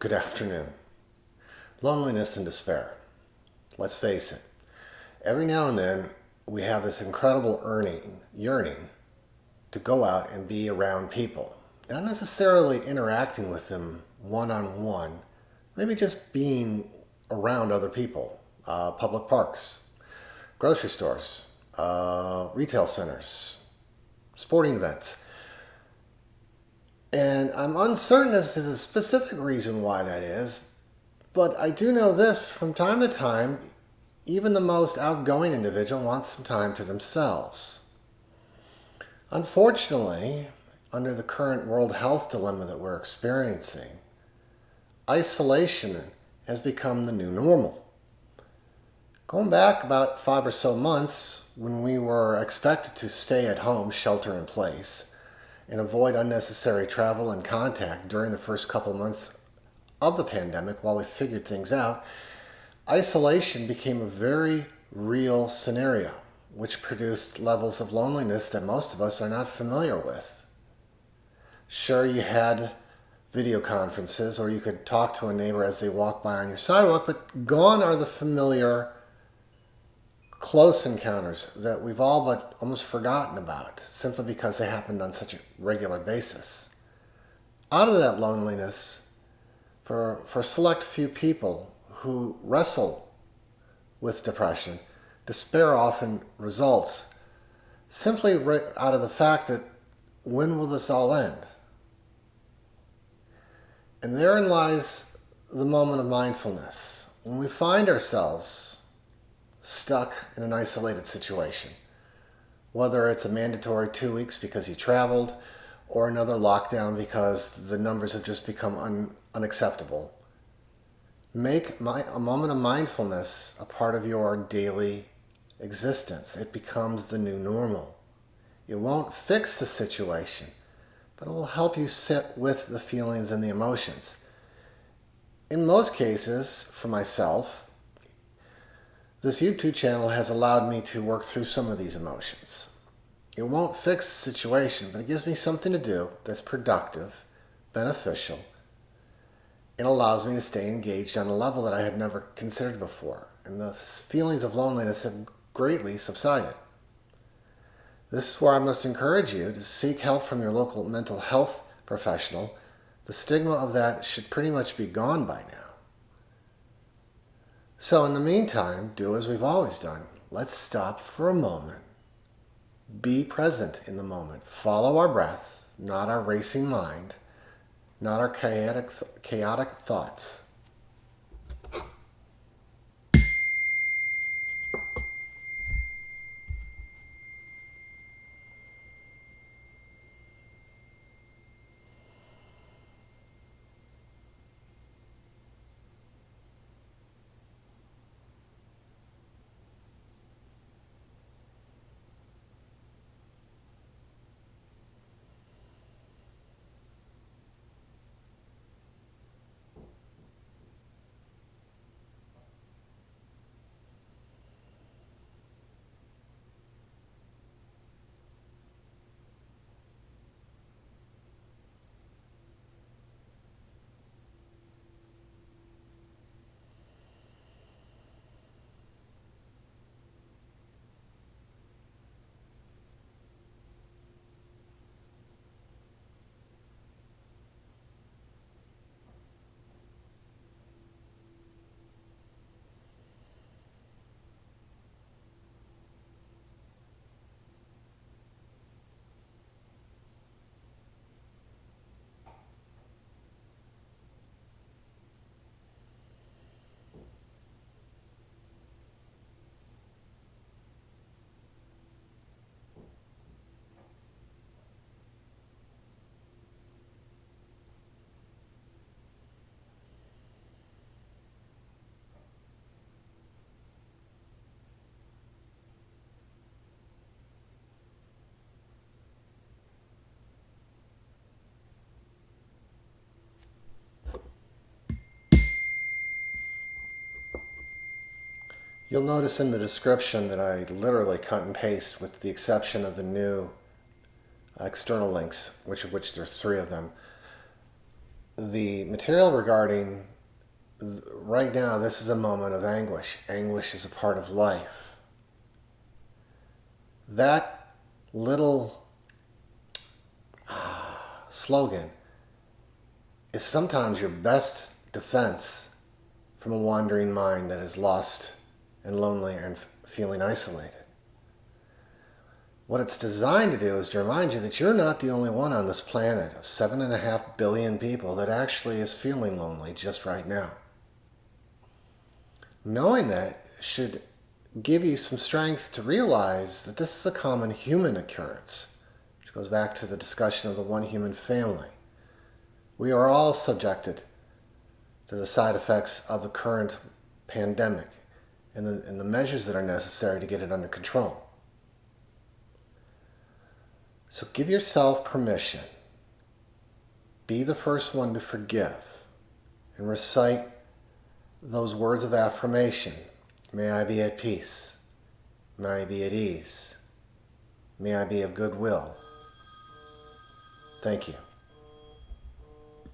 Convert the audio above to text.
Good afternoon. Loneliness and despair. Let's face it, every now and then we have this incredible yearning to go out and be around people. Not necessarily interacting with them one-on-one, maybe just being around other people. Public parks, grocery stores, retail centers, sporting events. And I'm uncertain as to the specific reason why that is, but I do know this: from time to time, even the most outgoing individual wants some time to themselves. Unfortunately, under the current world health dilemma that we're experiencing, isolation has become the new normal. Going back about 5 or so months, when we were expected to stay at home, shelter in place, and avoid unnecessary travel and contact during the first couple months of the pandemic while we figured things out, isolation became a very real scenario, which produced levels of loneliness that most of us are not familiar with. Sure, you had video conferences, or you could talk to a neighbor as they walk by on your sidewalk, but gone are the familiar close encounters that we've all but almost forgotten about, simply because they happened on such a regular basis. Out of that loneliness, for a select few people who wrestle with depression, despair often results simply out of the fact that, when will this all end? And therein lies the moment of mindfulness, when we find ourselves stuck in an isolated situation, whether it's a mandatory 2 weeks because you traveled, or another lockdown because the numbers have just become unacceptable. Make a moment of mindfulness a part of your daily existence. It becomes the new normal. It won't fix the situation, but it will help you sit with the feelings and the emotions. In most cases, for myself, this YouTube channel has allowed me to work through some of these emotions. It won't fix the situation, but it gives me something to do that's productive, beneficial, and allows me to stay engaged on a level that I had never considered before. And the feelings of loneliness have greatly subsided. This is where I must encourage you to seek help from your local mental health professional. The stigma of that should pretty much be gone by now. So in the meantime, do as we've always done. Let's stop for a moment. Be present in the moment. Follow our breath, not our racing mind, not our chaotic thoughts. You'll notice in the description that I literally cut and paste, with the exception of the new external links, which there's 3 of them. the material regarding right now, this is a moment of anguish. Anguish is a part of life. That little slogan is sometimes your best defense from a wandering mind that is lost and lonely and feeling isolated. What it's designed to do is to remind you that you're not the only one on this planet of 7.5 billion people that actually is feeling lonely just right now. Knowing that should give you some strength to realize that this is a common human occurrence, which goes back to the discussion of the one human family. We are all subjected to the side effects of the current pandemic and the measures that are necessary to get it under control. So give yourself permission. Be the first one to forgive and recite those words of affirmation. May I be at peace. May I be at ease. May I be of goodwill. Thank you.